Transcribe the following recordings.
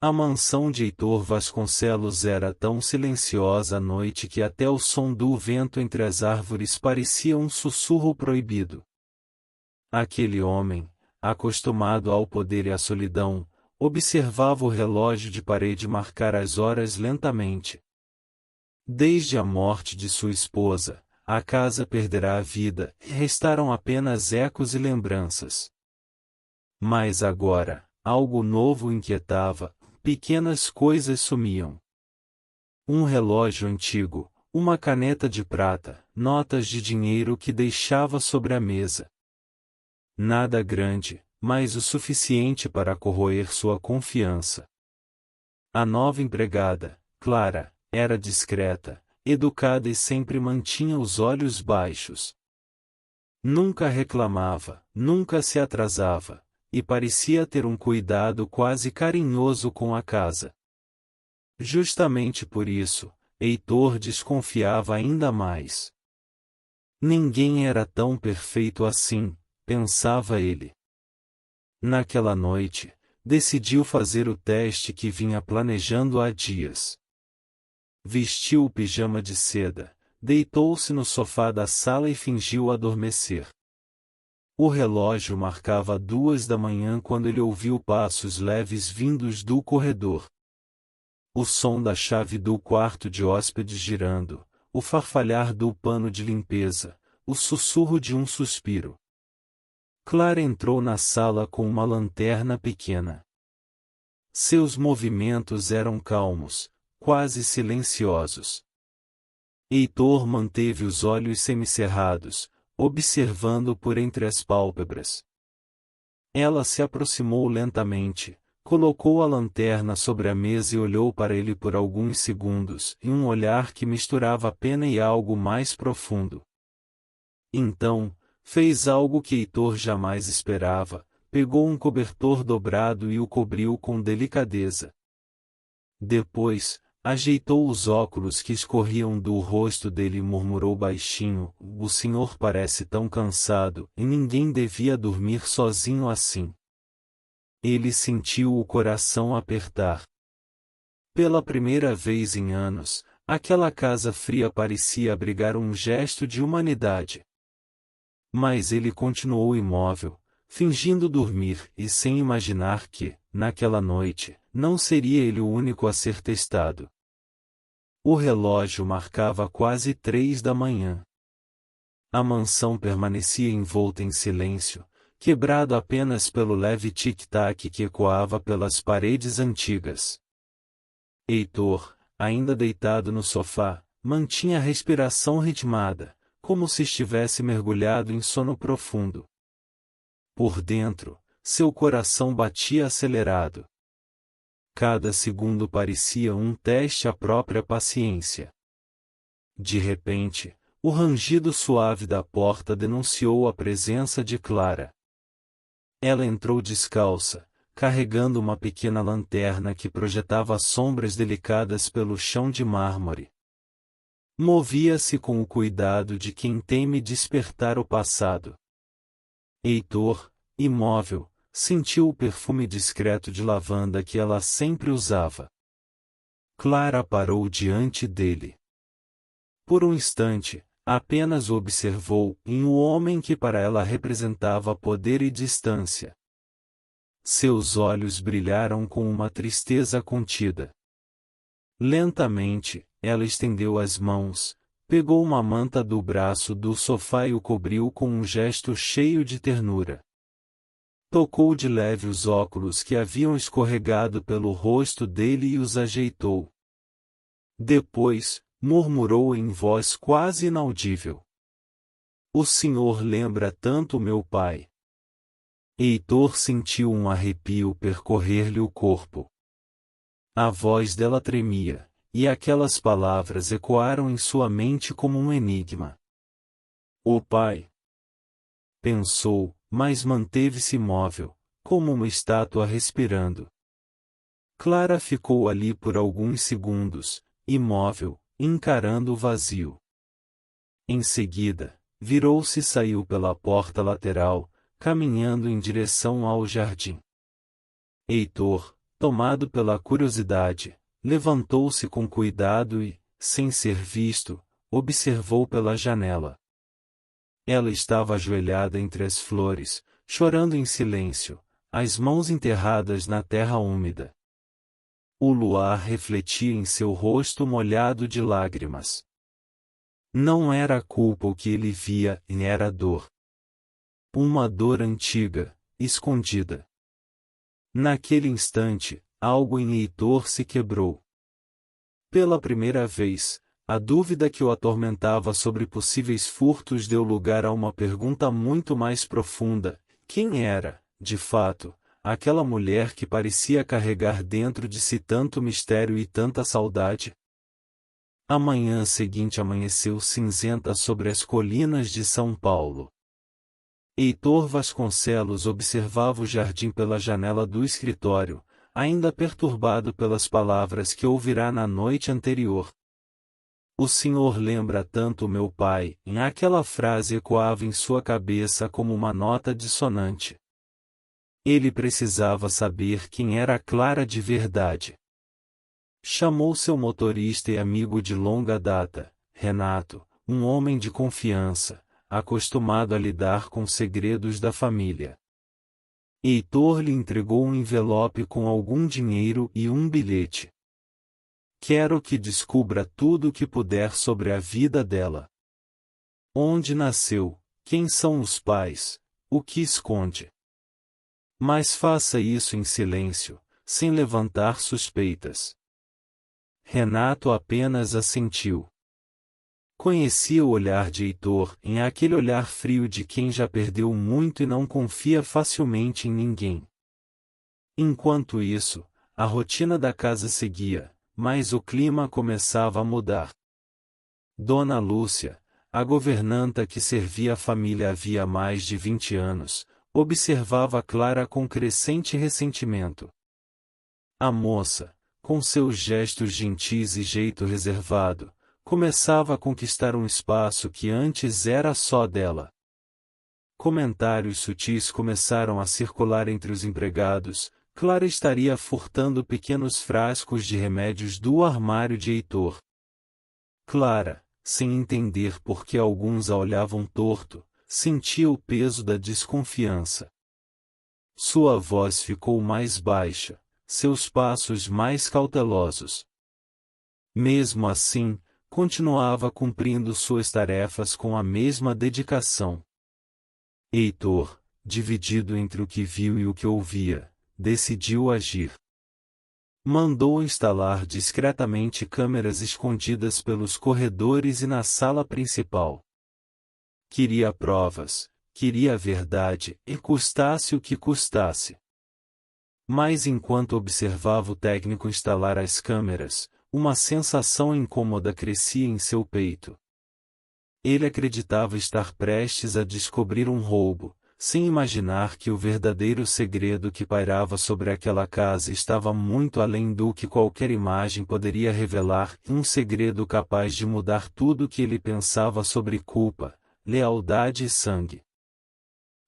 A mansão de Heitor Vasconcelos era tão silenciosa à noite que até o som do vento entre as árvores parecia um sussurro proibido. Aquele homem, acostumado ao poder e à solidão, observava o relógio de parede marcar as horas lentamente. Desde a morte de sua esposa, a casa perderá a vida, e restaram apenas ecos e lembranças. Mas agora, algo novo o inquietava, pequenas coisas sumiam. Um relógio antigo, uma caneta de prata, notas de dinheiro que deixava sobre a mesa. Nada grande, mas o suficiente para corroer sua confiança. A nova empregada, Clara, era discreta, educada e sempre mantinha os olhos baixos. Nunca reclamava, nunca se atrasava, e parecia ter um cuidado quase carinhoso com a casa. Justamente por isso, Heitor desconfiava ainda mais. Ninguém era tão perfeito assim, pensava ele. Naquela noite, decidiu fazer o teste que vinha planejando há dias. Vestiu o pijama de seda, deitou-se no sofá da sala e fingiu adormecer. O relógio marcava 2 da manhã quando ele ouviu passos leves vindos do corredor. O som da chave do quarto de hóspedes girando, o farfalhar do pano de limpeza, o sussurro de um suspiro. Clara entrou na sala com uma lanterna pequena. Seus movimentos eram calmos, quase silenciosos. Heitor manteve os olhos semicerrados, observando por entre as pálpebras. Ela se aproximou lentamente, colocou a lanterna sobre a mesa e olhou para ele por alguns segundos, em um olhar que misturava pena e algo mais profundo. Então, fez algo que Heitor jamais esperava, pegou um cobertor dobrado e o cobriu com delicadeza. Depois, ajeitou os óculos que escorriam do rosto dele e murmurou baixinho: "O senhor parece tão cansado, e ninguém devia dormir sozinho assim." Ele sentiu o coração apertar. Pela primeira vez em anos, aquela casa fria parecia abrigar um gesto de humanidade. Mas ele continuou imóvel, fingindo dormir e sem imaginar que, naquela noite, não seria ele o único a ser testado. O relógio marcava quase 3 da manhã. A mansão permanecia envolta em silêncio, quebrado apenas pelo leve tic-tac que ecoava pelas paredes antigas. Heitor, ainda deitado no sofá, mantinha a respiração ritmada, como se estivesse mergulhado em sono profundo. Por dentro, seu coração batia acelerado. Cada segundo parecia um teste à própria paciência. De repente, o rangido suave da porta denunciou a presença de Clara. Ela entrou descalça, carregando uma pequena lanterna que projetava sombras delicadas pelo chão de mármore. Movia-se com o cuidado de quem teme despertar o passado. Heitor, imóvel, sentiu o perfume discreto de lavanda que ela sempre usava. Clara parou diante dele. Por um instante, apenas o observou, em um homem que para ela representava poder e distância. Seus olhos brilharam com uma tristeza contida. Lentamente, ela estendeu as mãos, pegou uma manta do braço do sofá e o cobriu com um gesto cheio de ternura. Tocou de leve os óculos que haviam escorregado pelo rosto dele e os ajeitou. Depois, murmurou em voz quase inaudível: "O senhor lembra tanto meu pai." Heitor sentiu um arrepio percorrer-lhe o corpo. A voz dela tremia, e aquelas palavras ecoaram em sua mente como um enigma. "O pai." Pensou, mas manteve-se imóvel, como uma estátua respirando. Clara ficou ali por alguns segundos, imóvel, encarando o vazio. Em seguida, virou-se e saiu pela porta lateral, caminhando em direção ao jardim. Heitor, tomado pela curiosidade, levantou-se com cuidado e, sem ser visto, observou pela janela. Ela estava ajoelhada entre as flores, chorando em silêncio, as mãos enterradas na terra úmida. O luar refletia em seu rosto molhado de lágrimas. Não era a culpa o que ele via, era a dor. Uma dor antiga, escondida. Naquele instante, algo em Heitor se quebrou. Pela primeira vez, a dúvida que o atormentava sobre possíveis furtos deu lugar a uma pergunta muito mais profunda: quem era, de fato, aquela mulher que parecia carregar dentro de si tanto mistério e tanta saudade? A manhã seguinte amanheceu cinzenta sobre as colinas de São Paulo. Heitor Vasconcelos observava o jardim pela janela do escritório, ainda perturbado pelas palavras que ouvirá na noite anterior. O senhor lembra tanto meu pai, em aquela frase ecoava em sua cabeça como uma nota dissonante. Ele precisava saber quem era Clara de verdade. Chamou seu motorista e amigo de longa data, Renato, um homem de confiança, acostumado a lidar com segredos da família. Heitor lhe entregou um envelope com algum dinheiro e um bilhete. Quero que descubra tudo o que puder sobre a vida dela. Onde nasceu, quem são os pais, o que esconde. Mas faça isso em silêncio, sem levantar suspeitas. Renato apenas assentiu. Conhecia o olhar de Heitor, em aquele olhar frio de quem já perdeu muito e não confia facilmente em ninguém. Enquanto isso, a rotina da casa seguia, mas o clima começava a mudar. Dona Lúcia, a governanta que servia a família havia mais de 20 anos, observava Clara com crescente ressentimento. A moça, com seus gestos gentis e jeito reservado, começava a conquistar um espaço que antes era só dela. Comentários sutis começaram a circular entre os empregados: Clara estaria furtando pequenos frascos de remédios do armário de Heitor. Clara, sem entender por que alguns a olhavam torto, sentia o peso da desconfiança. Sua voz ficou mais baixa, seus passos mais cautelosos. Mesmo assim, continuava cumprindo suas tarefas com a mesma dedicação. Heitor, dividido entre o que viu e o que ouvia, decidiu agir. Mandou instalar discretamente câmeras escondidas pelos corredores e na sala principal. Queria provas, queria a verdade, e custasse o que custasse. Mas enquanto observava o técnico instalar as câmeras, uma sensação incômoda crescia em seu peito. Ele acreditava estar prestes a descobrir um roubo, sem imaginar que o verdadeiro segredo que pairava sobre aquela casa estava muito além do que qualquer imagem poderia revelar, um segredo capaz de mudar tudo o que ele pensava sobre culpa, lealdade e sangue.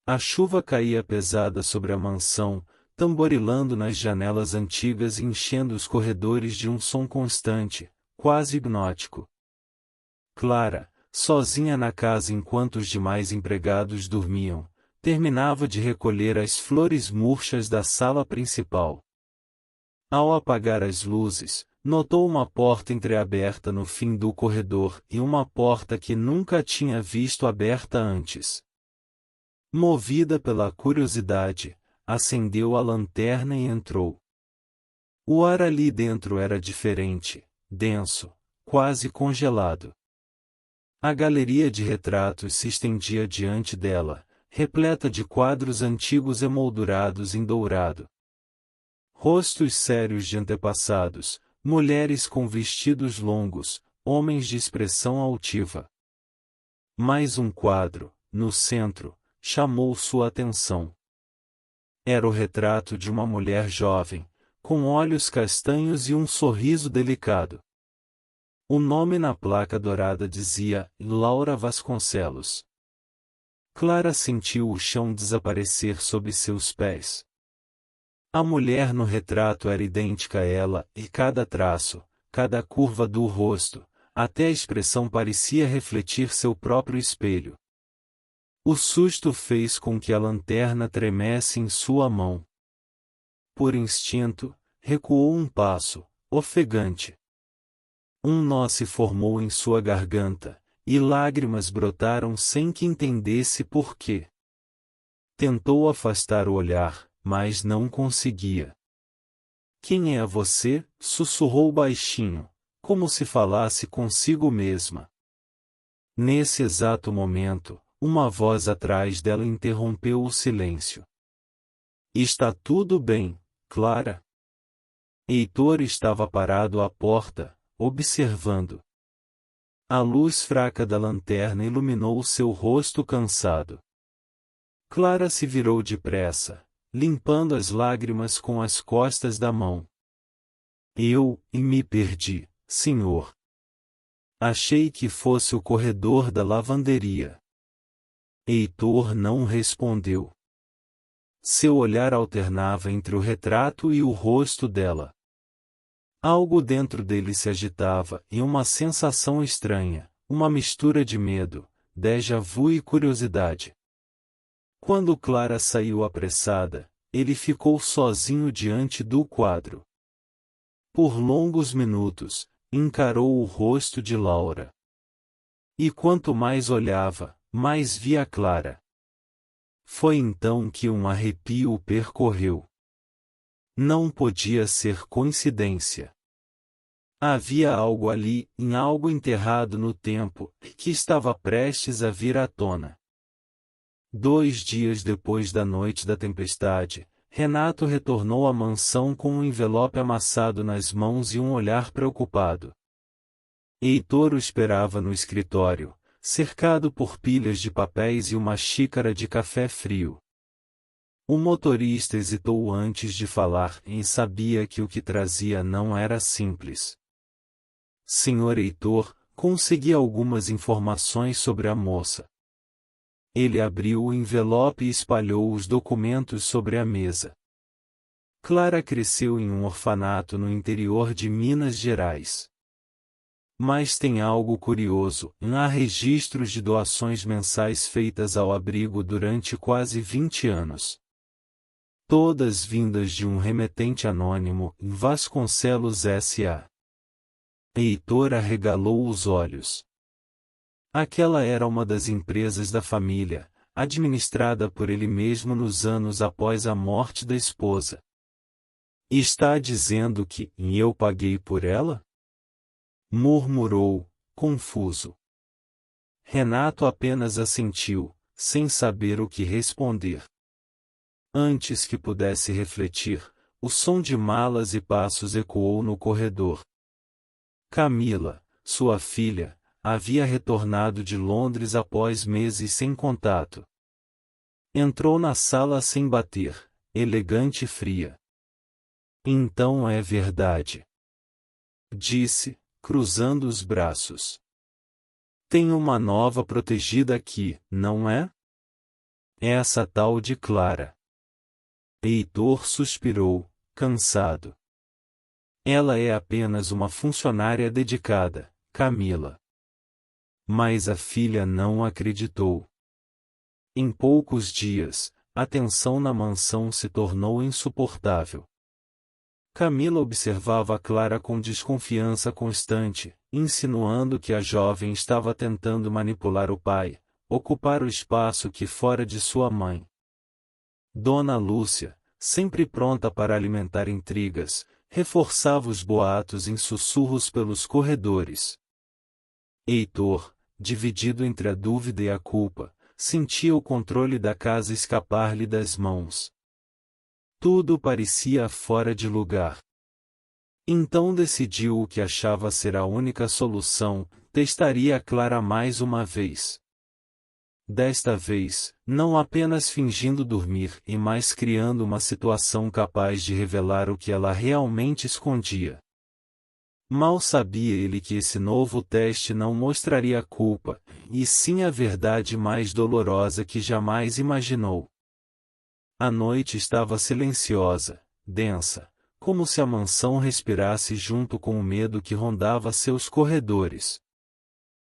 A chuva caía pesada sobre a mansão, tamborilando nas janelas antigas e enchendo os corredores de um som constante, quase hipnótico. Clara, sozinha na casa enquanto os demais empregados dormiam, terminava de recolher as flores murchas da sala principal. Ao apagar as luzes, notou uma porta entreaberta no fim do corredor e uma porta que nunca tinha visto aberta antes. Movida pela curiosidade, acendeu a lanterna e entrou. O ar ali dentro era diferente, denso, quase congelado. A galeria de retratos se estendia diante dela, repleta de quadros antigos emoldurados em dourado. Rostos sérios de antepassados, mulheres com vestidos longos, homens de expressão altiva. Mais um quadro, no centro, chamou sua atenção. Era o retrato de uma mulher jovem, com olhos castanhos e um sorriso delicado. O nome na placa dourada dizia Laura Vasconcelos. Clara sentiu o chão desaparecer sob seus pés. A mulher no retrato era idêntica a ela, e cada traço, cada curva do rosto, até a expressão parecia refletir seu próprio espelho. O susto fez com que a lanterna tremesse em sua mão. Por instinto, recuou um passo, ofegante. Um nó se formou em sua garganta, e lágrimas brotaram sem que entendesse por quê. Tentou afastar o olhar, mas não conseguia. "Quem é você?", sussurrou baixinho, como se falasse consigo mesma. Nesse exato momento, uma voz atrás dela interrompeu o silêncio. "Está tudo bem, Clara?" Heitor estava parado à porta, observando. A luz fraca da lanterna iluminou seu rosto cansado. Clara se virou depressa, limpando as lágrimas com as costas da mão. Me perdi, senhor. Achei que fosse o corredor da lavanderia." Heitor não respondeu. Seu olhar alternava entre o retrato e o rosto dela. Algo dentro dele se agitava, e uma sensação estranha, uma mistura de medo, déjà vu e curiosidade. Quando Clara saiu apressada, ele ficou sozinho diante do quadro. Por longos minutos, encarou o rosto de Laura. E quanto mais olhava, mais via Clara. Foi então que um arrepio o percorreu. Não podia ser coincidência. Havia algo ali, algo enterrado no tempo, que estava prestes a vir à tona. 2 dias depois da noite da tempestade, Renato retornou à mansão com um envelope amassado nas mãos e um olhar preocupado. Heitor o esperava no escritório, cercado por pilhas de papéis e uma xícara de café frio. O motorista hesitou antes de falar e sabia que o que trazia não era simples. "Senhor Heitor, consegui algumas informações sobre a moça." Ele abriu o envelope e espalhou os documentos sobre a mesa. Clara cresceu em um orfanato no interior de Minas Gerais. Mas tem algo curioso: há registros de doações mensais feitas ao abrigo durante quase 20 anos. Todas vindas de um remetente anônimo, Vasconcelos S.A. Heitor arregalou os olhos. Aquela era uma das empresas da família, administrada por ele mesmo nos anos após a morte da esposa. "Está dizendo que eu paguei por ela?" murmurou, confuso. Renato apenas assentiu, sem saber o que responder. Antes que pudesse refletir, o som de malas e passos ecoou no corredor. Camila, sua filha, havia retornado de Londres após meses sem contato. Entrou na sala sem bater, elegante e fria. "Então é verdade", disse, cruzando os braços. "Tem uma nova protegida aqui, não é? Essa tal de Clara." Heitor suspirou, cansado. "Ela é apenas uma funcionária dedicada, Camila." Mas a filha não acreditou. Em poucos dias, a tensão na mansão se tornou insuportável. Camila observava Clara com desconfiança constante, insinuando que a jovem estava tentando manipular o pai, ocupar o espaço que fora de sua mãe. Dona Lúcia, sempre pronta para alimentar intrigas, reforçava os boatos em sussurros pelos corredores. Heitor, dividido entre a dúvida e a culpa, sentia o controle da casa escapar-lhe das mãos. Tudo parecia fora de lugar. Então decidiu o que achava ser a única solução: testaria a Clara mais uma vez. Desta vez, não apenas fingindo dormir, mas criando uma situação capaz de revelar o que ela realmente escondia. Mal sabia ele que esse novo teste não mostraria a culpa, e sim a verdade mais dolorosa que jamais imaginou. A noite estava silenciosa, densa, como se a mansão respirasse junto com o medo que rondava seus corredores.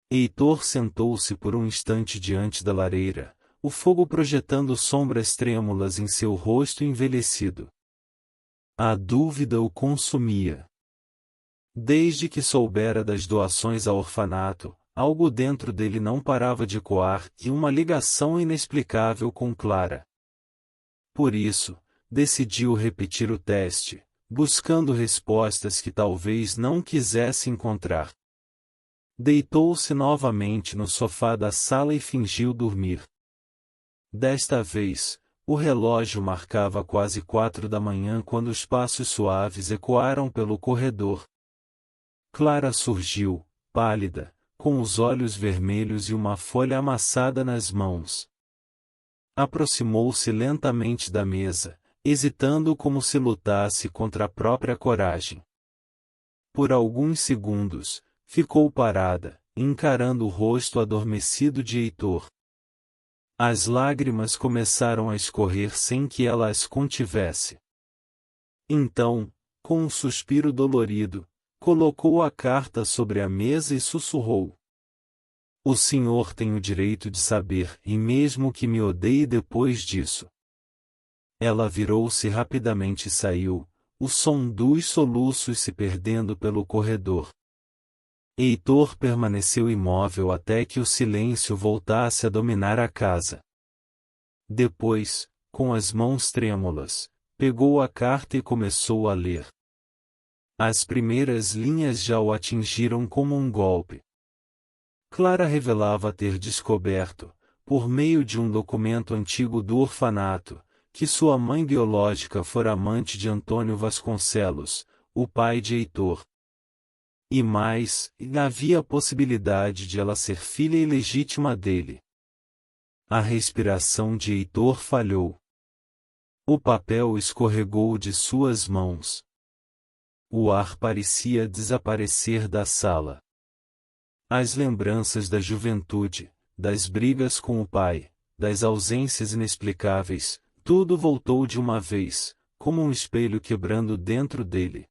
Heitor sentou-se por um instante diante da lareira, o fogo projetando sombras trêmulas em seu rosto envelhecido. A dúvida o consumia. Desde que soubera das doações ao orfanato, algo dentro dele não parava de ecoar e uma ligação inexplicável com Clara. Por isso, decidiu repetir o teste, buscando respostas que talvez não quisesse encontrar. Deitou-se novamente no sofá da sala e fingiu dormir. Desta vez, o relógio marcava quase 4 da manhã quando os passos suaves ecoaram pelo corredor. Clara surgiu, pálida, com os olhos vermelhos e uma folha amassada nas mãos. Aproximou-se lentamente da mesa, hesitando como se lutasse contra a própria coragem. Por alguns segundos, ficou parada, encarando o rosto adormecido de Heitor. As lágrimas começaram a escorrer sem que ela as contivesse. Então, com um suspiro dolorido, colocou a carta sobre a mesa e sussurrou: "O senhor tem o direito de saber, e mesmo que me odeie depois disso." Ela virou-se rapidamente e saiu, o som dos soluços se perdendo pelo corredor. Heitor permaneceu imóvel até que o silêncio voltasse a dominar a casa. Depois, com as mãos trêmulas, pegou a carta e começou a ler. As primeiras linhas já o atingiram como um golpe. Clara revelava ter descoberto, por meio de um documento antigo do orfanato, que sua mãe biológica fora amante de Antônio Vasconcelos, o pai de Heitor. E mais, havia a possibilidade de ela ser filha ilegítima dele. A respiração de Heitor falhou. O papel escorregou de suas mãos. O ar parecia desaparecer da sala. As lembranças da juventude, das brigas com o pai, das ausências inexplicáveis, tudo voltou de uma vez, como um espelho quebrando dentro dele.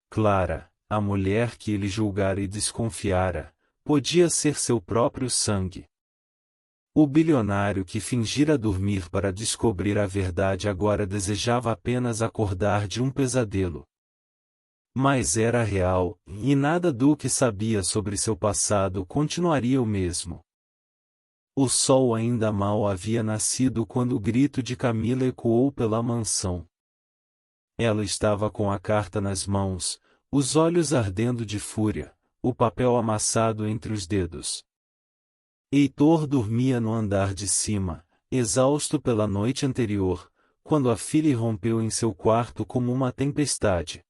Clara, a mulher que ele julgara e desconfiara, podia ser seu próprio sangue. O bilionário que fingira dormir para descobrir a verdade agora desejava apenas acordar de um pesadelo. Mas era real, e nada do que sabia sobre seu passado continuaria o mesmo. O sol ainda mal havia nascido quando o grito de Camila ecoou pela mansão. Ela estava com a carta nas mãos, os olhos ardendo de fúria, o papel amassado entre os dedos. Heitor dormia no andar de cima, exausto pela noite anterior, quando a filha irrompeu em seu quarto como uma tempestade.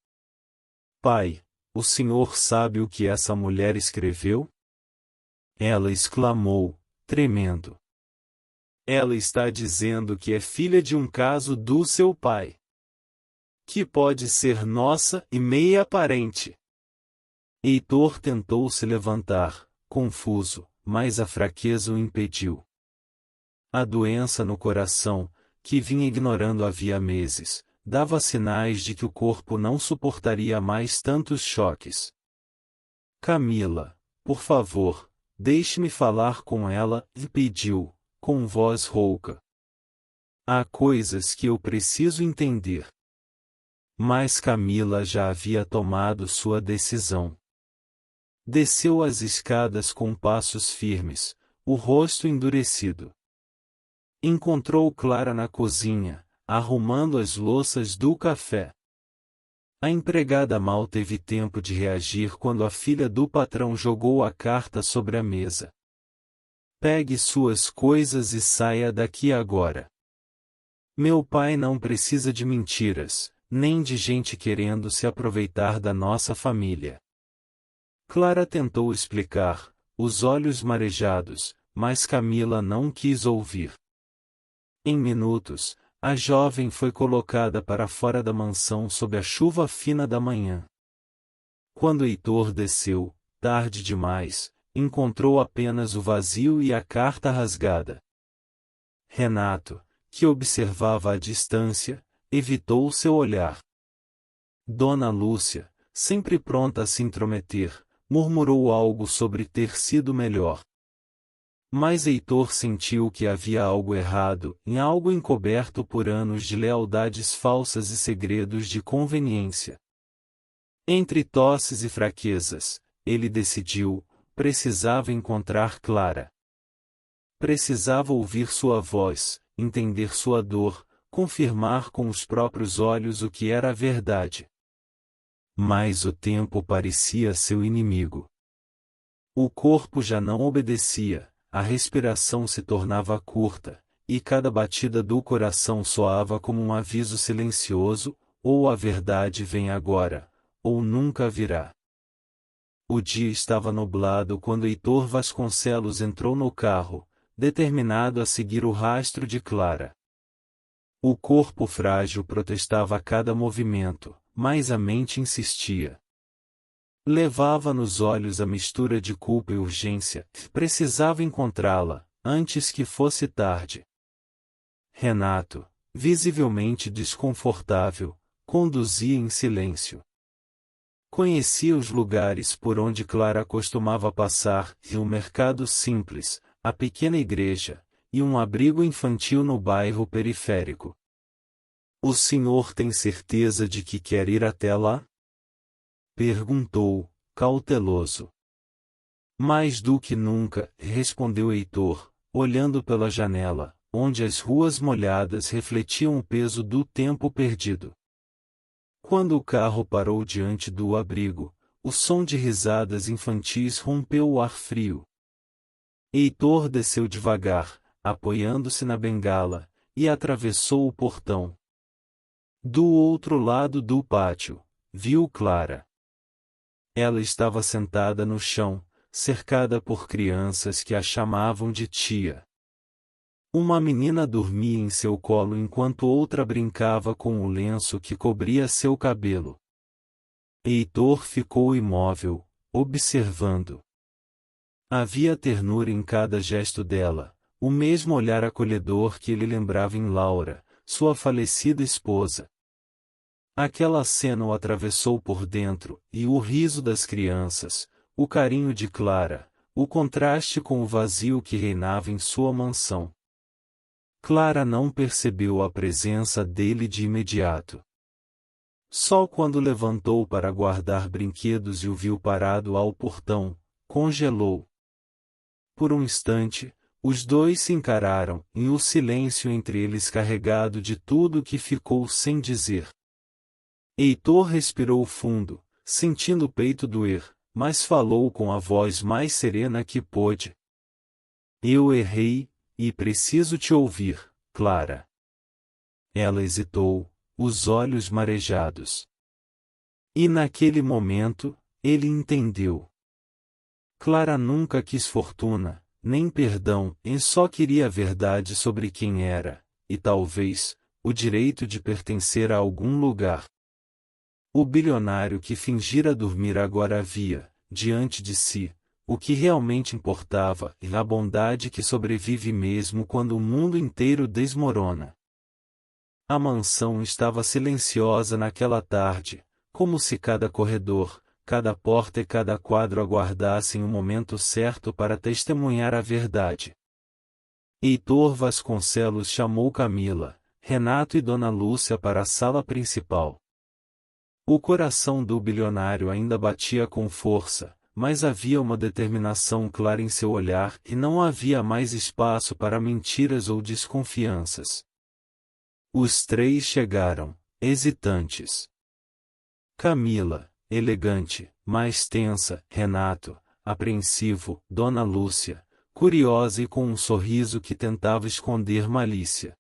"Pai, o senhor sabe o que essa mulher escreveu?" Ela exclamou, tremendo. "Ela está dizendo que é filha de um caso do seu pai, que pode ser nossa e meia parente." Heitor tentou se levantar, confuso, mas a fraqueza o impediu. A doença no coração, que vinha ignorando havia meses, dava sinais de que o corpo não suportaria mais tantos choques. "Camila, por favor, deixe-me falar com ela", lhe pediu, com voz rouca. "Há coisas que eu preciso entender." Mas Camila já havia tomado sua decisão. Desceu as escadas com passos firmes, o rosto endurecido. Encontrou Clara na cozinha, arrumando as louças do café. A empregada mal teve tempo de reagir quando a filha do patrão jogou a carta sobre a mesa. "Pegue suas coisas e saia daqui agora. Meu pai não precisa de mentiras, nem de gente querendo se aproveitar da nossa família." Clara tentou explicar, os olhos marejados, mas Camila não quis ouvir. Em minutos, a jovem foi colocada para fora da mansão sob a chuva fina da manhã. Quando Heitor desceu, tarde demais, encontrou apenas o vazio e a carta rasgada. Renato, que observava à distância, evitou seu olhar. Dona Lúcia, sempre pronta a se intrometer, murmurou algo sobre ter sido melhor. Mas Heitor sentiu que havia algo errado, em algo encoberto por anos de lealdades falsas e segredos de conveniência. Entre tosses e fraquezas, ele decidiu, precisava encontrar Clara. Precisava ouvir sua voz, entender sua dor, confirmar com os próprios olhos o que era a verdade. Mas o tempo parecia seu inimigo. O corpo já não obedecia, a respiração se tornava curta, e cada batida do coração soava como um aviso silencioso, ou a verdade vem agora, ou nunca virá. O dia estava nublado quando Heitor Vasconcelos entrou no carro, determinado a seguir o rastro de Clara. O corpo frágil protestava a cada movimento, mas a mente insistia. Levava nos olhos a mistura de culpa e urgência, precisava encontrá-la, antes que fosse tarde. Renato, visivelmente desconfortável, conduzia em silêncio. Conhecia os lugares por onde Clara costumava passar, e um mercado simples, a pequena igreja, e um abrigo infantil no bairro periférico. O senhor tem certeza de que quer ir até lá? Perguntou, cauteloso. Mais do que nunca, respondeu Heitor, olhando pela janela, onde as ruas molhadas refletiam o peso do tempo perdido. Quando o carro parou diante do abrigo, o som de risadas infantis rompeu o ar frio. Heitor desceu devagar, apoiando-se na bengala, e atravessou o portão. Do outro lado do pátio, viu Clara. Ela estava sentada no chão, cercada por crianças que a chamavam de tia. Uma menina dormia em seu colo enquanto outra brincava com o lenço que cobria seu cabelo. Heitor ficou imóvel, observando. Havia ternura em cada gesto dela, o mesmo olhar acolhedor que ele lembrava em Laura, sua falecida esposa. Aquela cena o atravessou por dentro, e o riso das crianças, o carinho de Clara, o contraste com o vazio que reinava em sua mansão. Clara não percebeu a presença dele de imediato. Só quando levantou para guardar brinquedos e o viu parado ao portão, congelou. Por um instante, os dois se encararam, e o silêncio entre eles carregado de tudo que ficou sem dizer. Heitor respirou fundo, sentindo o peito doer, mas falou com a voz mais serena que pôde. Eu errei, e preciso te ouvir, Clara. Ela hesitou, os olhos marejados. E naquele momento, ele entendeu. Clara nunca quis fortuna, nem perdão, e só queria a verdade sobre quem era, e talvez, o direito de pertencer a algum lugar. O bilionário que fingira dormir agora via, diante de si, o que realmente importava, e a bondade que sobrevive mesmo quando o mundo inteiro desmorona. A mansão estava silenciosa naquela tarde, como se cada corredor, cada porta e cada quadro aguardassem o momento certo para testemunhar a verdade. Heitor Vasconcelos chamou Camila, Renato e Dona Lúcia para a sala principal. O coração do bilionário ainda batia com força, mas havia uma determinação clara em seu olhar e não havia mais espaço para mentiras ou desconfianças. Os três chegaram, hesitantes. Camila, elegante, mais tensa, Renato, apreensivo, Dona Lúcia, curiosa e com um sorriso que tentava esconder malícia.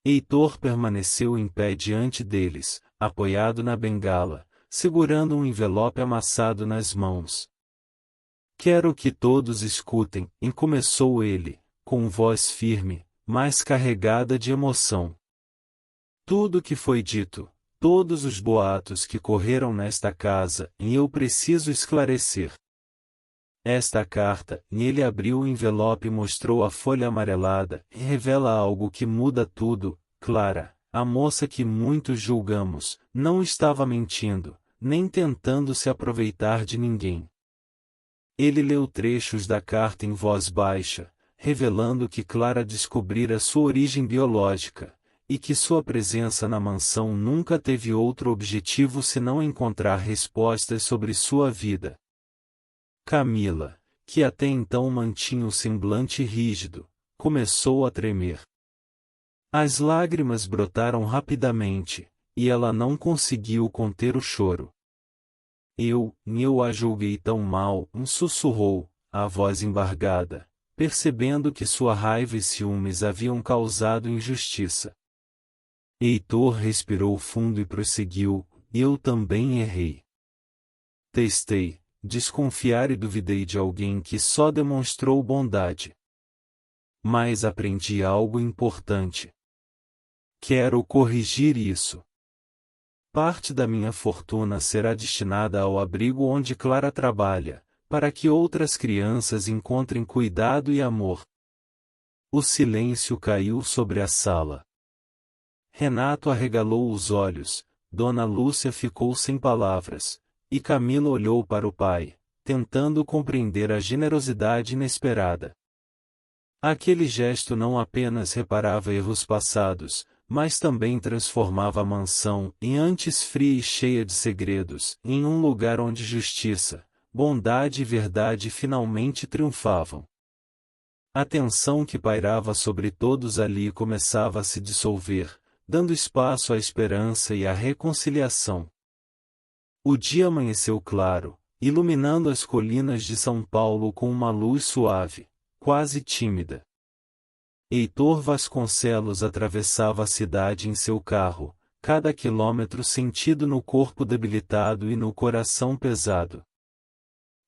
Heitor permaneceu em pé diante deles, apoiado na bengala, segurando um envelope amassado nas mãos. Quero que todos escutem, e começou ele, com voz firme, mas carregada de emoção. Tudo que foi dito, todos os boatos que correram nesta casa, e eu preciso esclarecer. Esta carta, e ele abriu o envelope e mostrou a folha amarelada, e revela algo que muda tudo, Clara, a moça que muitos julgamos, não estava mentindo, nem tentando se aproveitar de ninguém. Ele leu trechos da carta em voz baixa, revelando que Clara descobrira sua origem biológica, e que sua presença na mansão nunca teve outro objetivo senão encontrar respostas sobre sua vida. Camila, que até então mantinha o semblante rígido, começou a tremer. As lágrimas brotaram rapidamente, e ela não conseguiu conter o choro. Eu a julguei tão mal, sussurrou, a voz embargada, percebendo que sua raiva e ciúmes haviam causado injustiça. Heitor respirou fundo e prosseguiu, eu também errei. Testei, desconfiar e duvidei de alguém que só demonstrou bondade. Mas aprendi algo importante. Quero corrigir isso. Parte da minha fortuna será destinada ao abrigo onde Clara trabalha, para que outras crianças encontrem cuidado e amor. O silêncio caiu sobre a sala. Renato arregalou os olhos, Dona Lúcia ficou sem palavras, e Camila olhou para o pai, tentando compreender a generosidade inesperada. Aquele gesto não apenas reparava erros passados, mas também transformava a mansão, em antes fria e cheia de segredos, em um lugar onde justiça, bondade e verdade finalmente triunfavam. A tensão que pairava sobre todos ali começava a se dissolver, dando espaço à esperança e à reconciliação. O dia amanheceu claro, iluminando as colinas de São Paulo com uma luz suave, quase tímida. Heitor Vasconcelos atravessava a cidade em seu carro, cada quilômetro sentido no corpo debilitado e no coração pesado.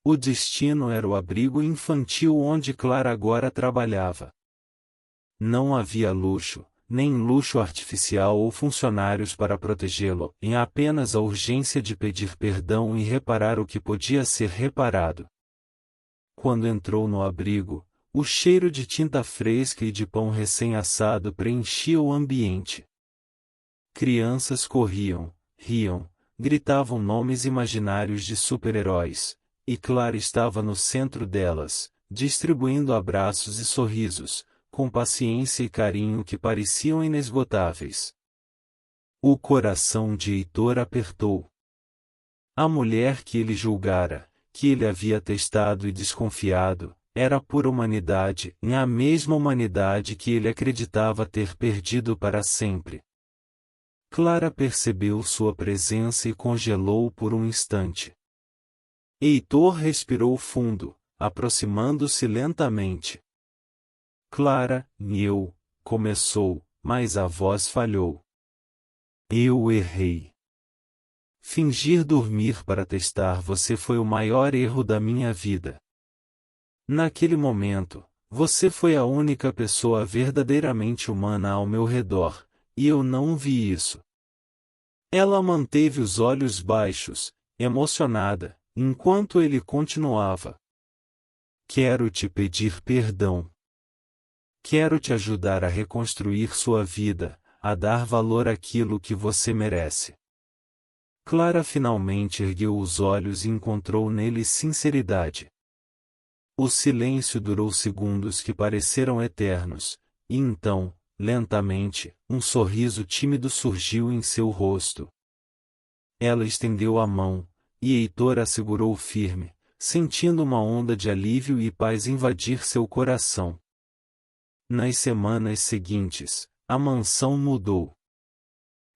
O destino era o abrigo infantil onde Clara agora trabalhava. Não havia luxo, nem luxo artificial ou funcionários para protegê-lo, em apenas a urgência de pedir perdão e reparar o que podia ser reparado. Quando entrou no abrigo, o cheiro de tinta fresca e de pão recém-assado preenchia o ambiente. Crianças corriam, riam, gritavam nomes imaginários de super-heróis, e Clara estava no centro delas, distribuindo abraços e sorrisos, com paciência e carinho que pareciam inesgotáveis. O coração de Heitor apertou. A mulher que ele julgara, que ele havia testado e desconfiado, era pura humanidade, e a mesma humanidade que ele acreditava ter perdido para sempre. Clara percebeu sua presença e congelou por um instante. Heitor respirou fundo, aproximando-se lentamente. Clara, começou, mas a voz falhou. Eu errei. Fingir dormir para testar você foi o maior erro da minha vida. Naquele momento, você foi a única pessoa verdadeiramente humana ao meu redor, e eu não vi isso. Ela manteve os olhos baixos, emocionada, enquanto ele continuava. Quero te pedir perdão. Quero te ajudar a reconstruir sua vida, a dar valor àquilo que você merece. Clara finalmente ergueu os olhos e encontrou neles sinceridade. O silêncio durou segundos que pareceram eternos, e então, lentamente, um sorriso tímido surgiu em seu rosto. Ela estendeu a mão, e Heitor a segurou firme, sentindo uma onda de alívio e paz invadir seu coração. Nas semanas seguintes, a mansão mudou.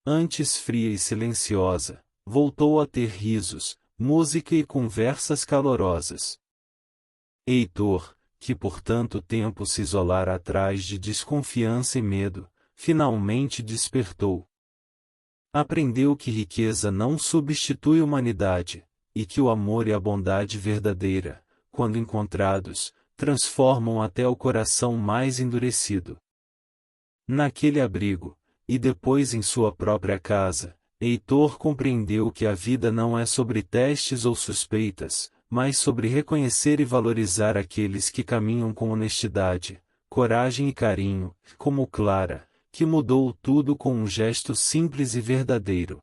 Antes fria e silenciosa, voltou a ter risos, música e conversas calorosas. Heitor, que por tanto tempo se isolara atrás de desconfiança e medo, finalmente despertou. Aprendeu que riqueza não substitui humanidade, e que o amor e a bondade verdadeira, quando encontrados, transformam até o coração mais endurecido. Naquele abrigo, e depois em sua própria casa, Heitor compreendeu que a vida não é sobre testes ou suspeitas, mas sobre reconhecer e valorizar aqueles que caminham com honestidade, coragem e carinho, como Clara, que mudou tudo com um gesto simples e verdadeiro.